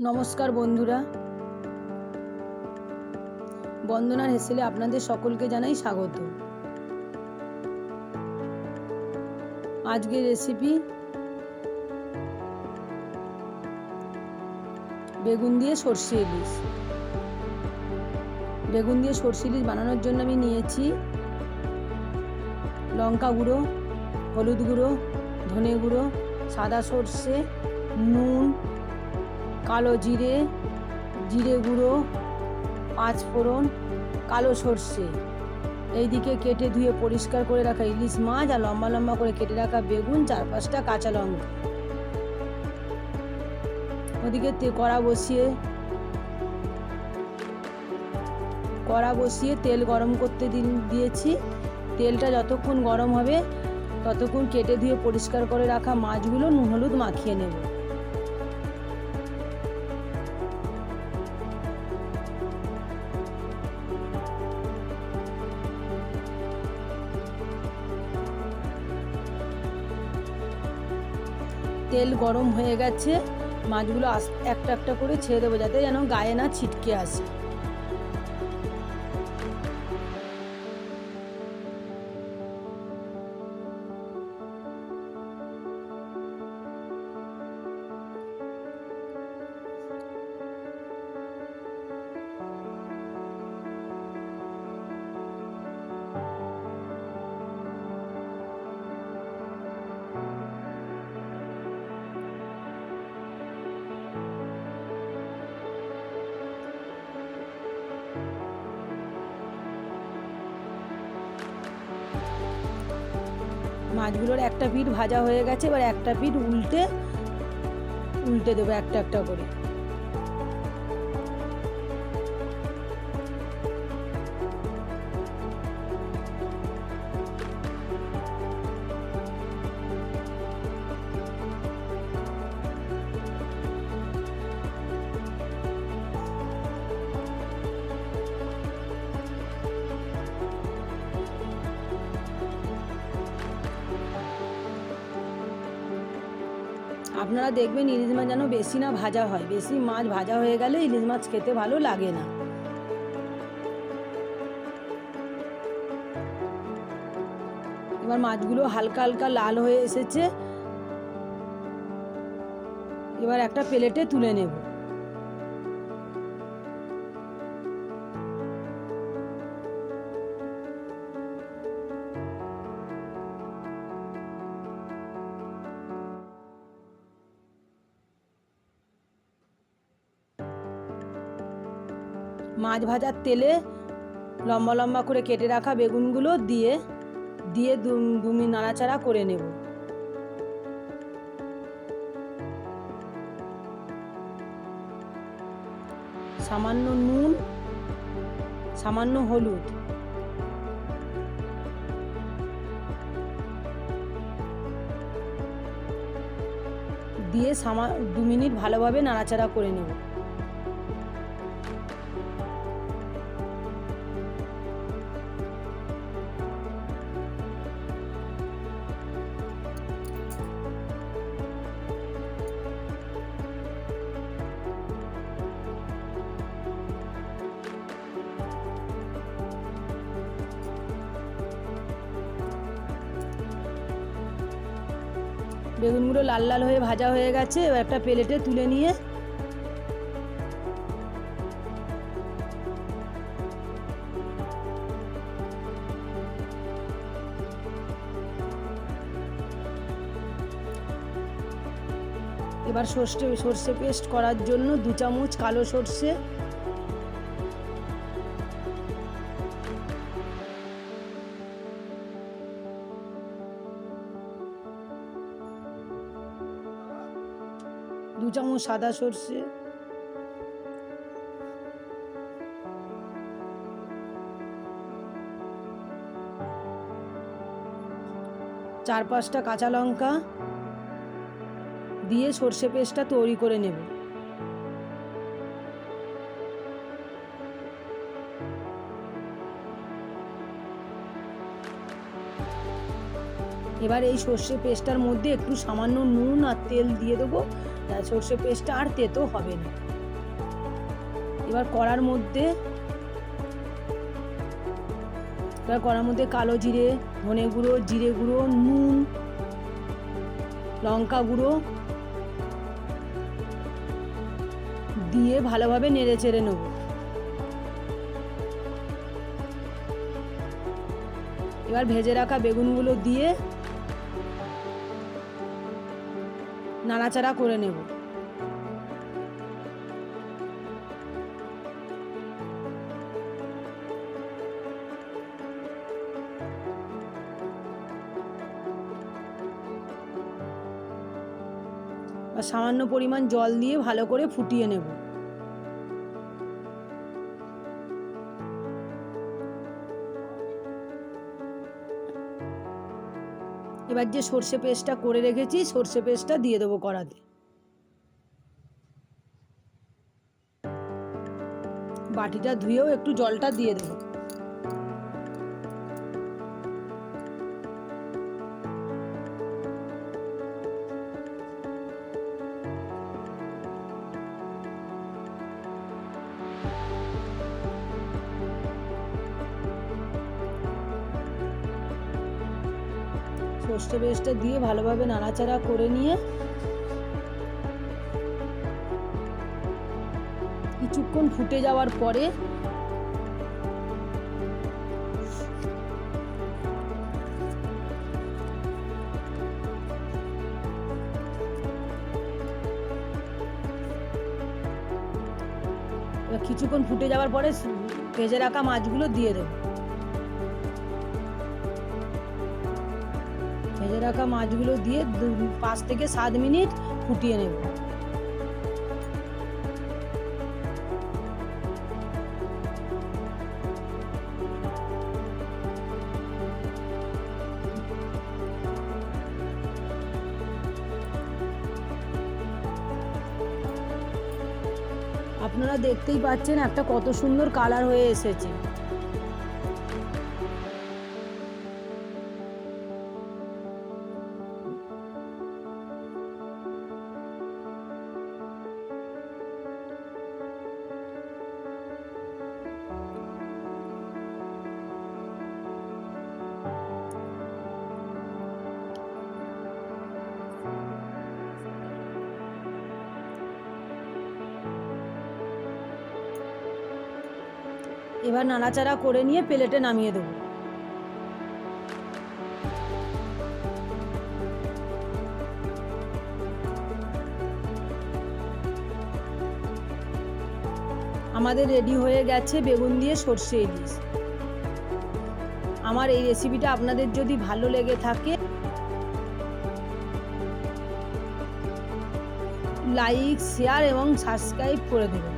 নমস্কার বন্ধুরা, বন্দনার হেসেলে আপনাদের সকলকে জানাই স্বাগত। আজকের রেসিপি বেগুন দিয়ে সরষে ইলিশ। বেগুন দিয়ে সরষে ইলিশ বানানোর জন্য আমি নিয়েছি লঙ্কা গুঁড়ো, হলুদ গুঁড়ো, ধনে গুঁড়ো, সাদা সর্ষে, নুন, কালো জিরে, জিরে গুঁড়ো, পাঁচফোড়ন, কালো সর্ষে। এইদিকে কেটে ধুয়ে পরিষ্কার করে রাখা ইলিশ মাছ আর লম্বা লম্বা করে কেটে রাখা বেগুন, 4-5টা কাঁচা লঙ্কা। ওদিকে কড়া বসিয়ে তেল গরম করতে দিয়েছি। তেলটা যতক্ষণ গরম হবে ততক্ষণ কেটে ধুয়ে পরিষ্কার করে রাখা মাছগুলো নুন হলুদ মাখিয়ে নেব। তেল গরম হয়ে গেছে, মাছগুলো একটা একটা করে ছেড়ে দেবো যাতে যেন গায়ে না ছিটকে আসে। মাছগুলোর একটা পিঠ ভাজা হয়ে গেছে, এবার একটা পিঠ উল্টে দেবো একটা একটা করে। আপনারা দেখবেন ইলিশ মাছ যেন বেশি না ভাজা হয়, বেশি মাছ ভাজা হয়ে গেলে ইলিশ মাছ খেতে ভালো লাগে না। এবার মাছগুলো হালকা হালকা লাল হয়ে এসেছে, এবার একটা প্লেটে তুলে নেব। মাছ ভাজার তেলে লম্বা লম্বা করে কেটে রাখা বেগুনগুলো দিয়ে দু মিনিট নাড়াচাড়া করে নেব। সামান্য নুন, সামান্য হলুদ, দিয়ে 2 মিনিট ভালোভাবে নাড়াচাড়া করে নেব। বেগুনগুলো লাল লাল হয়ে ভাজা হয়ে গেছে, এবার একটা প্লেটে তুলে নিয়ে এবার সর্ষে পেস্ট করার জন্য 2 চামচ কালো সর্ষে, দু চামচ সাদা সর্ষে, 4-5টা কাঁচা লঙ্কা দিয়ে সর্ষে পেস্টটা তৈরি করে নেব। এবার এই সর্ষে পেস্টটার মধ্যে একটু সামান্য নুন আর তেল দিয়ে দেবো, সর্ষে পেস্টটা আর তেতো হবে না। এবার কড়ার মধ্যে কালো জিরে, ধনে গুঁড়ো, জিরে গুঁড়ো, নুন, লঙ্কা গুঁড়ো দিয়ে ভালোভাবে নেড়ে চেড়ে নেব। এবার ভেজে রাখা বেগুনগুলো দিয়ে নাড়াচাড়া করে নেব। আর সামান্য পরিমাণ জল দিয়ে ভালো করে ফুটিয়ে নেব। এবার যে সর্ষে পেস্টটা করে রেখেছি, সর্ষে পেস্টটা দিয়ে দেবো কড়াতে। বাটিটা ধুয়েও একটু জলটা দিয়ে দেবো। সর্ষে পেস্টটা দিয়ে ভালোভাবে নাড়াচাড়া করে নিয়ে কিছুক্ষণ ফুটে যাওয়ার পরে ভেজে রাখা মাছগুলো দিয়ে দেবো। ভেজে রাখা মাছগুলো দিয়ে 5 থেকে 7 মিনিট ফুটিয়ে নেব। আপনারা দেখতেই পাচ্ছেন একটা কত সুন্দর কালার হয়ে এসেছে। এবার নাড়াচাড়া করে নিয়ে প্লেটে নামিয়ে দেবো। আমাদের রেডি হয়ে গেছে বেগুন দিয়ে সর্ষে ইলিশ। আমার এই রেসিপিটা আপনাদের যদি ভালো লেগে থাকে লাইক, শেয়ার এবং সাবস্ক্রাইব করে দেবেন।